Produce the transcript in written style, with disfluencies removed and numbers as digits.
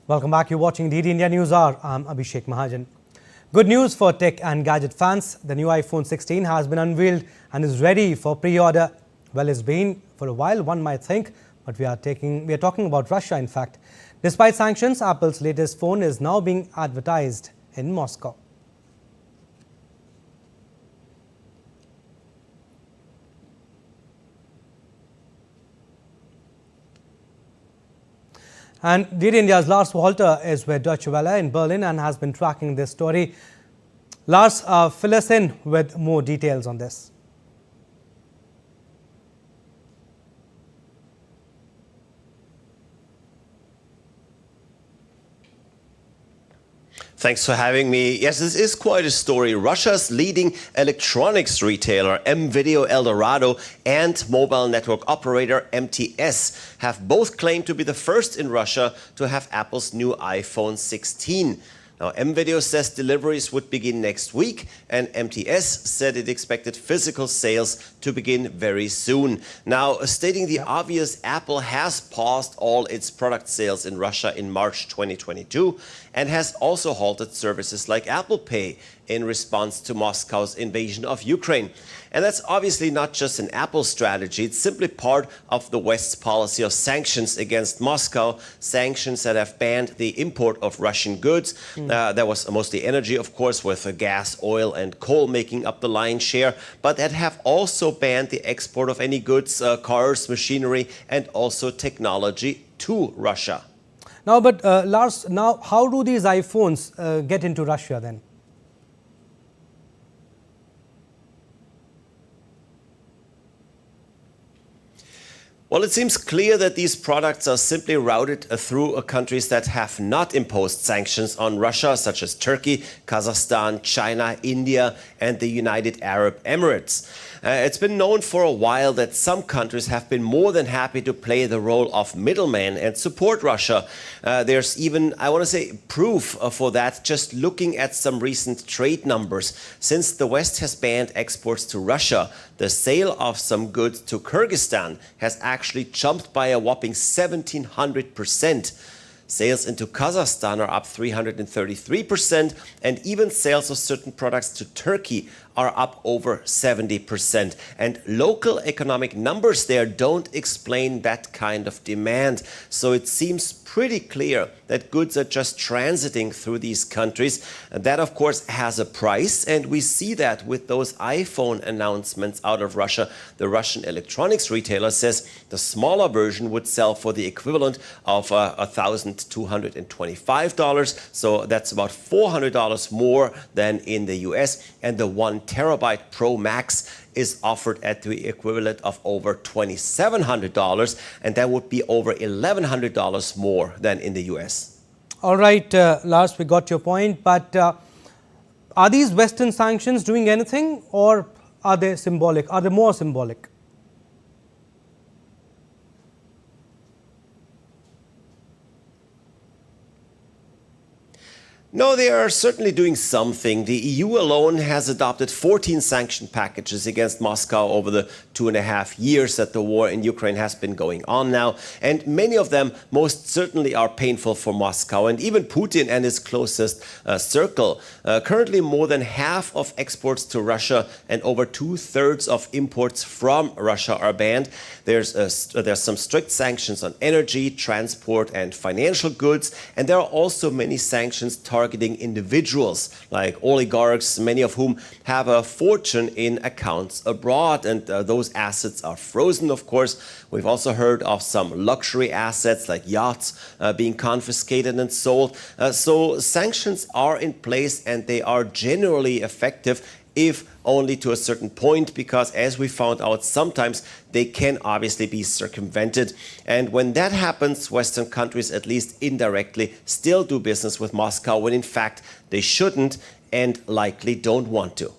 Welcome back. You're watching DD India News Hour. I'm Abhishek Mahajan. Good news for tech and gadget fans. The new iPhone 16 has been unveiled and is ready for pre-order. Well, it's been for a while, one might think, but we are talking about Russia, in fact. Despite sanctions, Apple's latest phone is now being advertised in Moscow. And DD India's Lars Walter is with Deutsche Welle in Berlin and has been tracking this story. Lars, fill us in with more details on this. Thanks for having me. Yes, this is quite a story. Russia's leading electronics retailer, M-Video Eldorado, and mobile network operator MTS have both claimed to be the first in Russia to have Apple's new iPhone 16. Now, M-Video says deliveries would begin next week, and MTS said it expected physical sales to begin very soon. Now, stating the obvious, Apple has paused all its product sales in Russia in March 2022 and has also halted services like Apple Pay in response to Moscow's invasion of Ukraine. And that's obviously not just an Apple strategy, it's simply part of the West's policy of sanctions against Moscow, sanctions that have banned the import of Russian goods. That was mostly energy, of course, with gas, oil and coal making up the lion's share, but that have also banned the export of any goods, cars, machinery and also technology to Russia. Now, but Lars, now how do these iPhones get into Russia then? Well, it seems clear that these products are simply routed through countries that have not imposed sanctions on Russia, such as Turkey, Kazakhstan, China, India, and the United Arab Emirates. It's been known for a while that some countries have been more than happy to play the role of middleman and support Russia. There's even, I want to say, proof for that just looking at some recent trade numbers. Since the West has banned exports to Russia, the sale of some goods to Kyrgyzstan has actually jumped by a whopping 1,700%. Sales into Kazakhstan are up 333%, and even sales of certain products to Turkey are up over 70%. And local economic numbers there don't explain that kind of demand. So it seems pretty clear that goods are just transiting through these countries. And that, of course, has a price. And we see that with those iPhone announcements out of Russia. The Russian electronics retailer says the smaller version would sell for the equivalent of $1,225. So that's about $400 more than in the US. And the 1 terabyte Pro Max is offered at the equivalent of over $2,700, and that would be over $1,100 more than in the US. All right, Lars, we got your point, but are these Western sanctions doing anything, or are they symbolic? Are they more symbolic? No, they are certainly doing something. The EU alone has adopted 14 sanction packages against Moscow over the 2.5 years that the war in Ukraine has been going on now. And many of them most certainly are painful for Moscow and even Putin and his closest circle. Currently, more than half of exports to Russia and over 2/3 of imports from Russia are banned. There's some strict sanctions on energy, transport and financial goods. And there are also many sanctions targeting individuals like oligarchs, many of whom have a fortune in accounts abroad, and those assets are frozen, of course. We've also heard of some luxury assets like yachts being confiscated and sold. So sanctions are in place and they are generally effective, if only to a certain point, because as we found out, sometimes they can obviously be circumvented. And when that happens, Western countries, at least indirectly, still do business with Moscow when in fact they shouldn't and likely don't want to.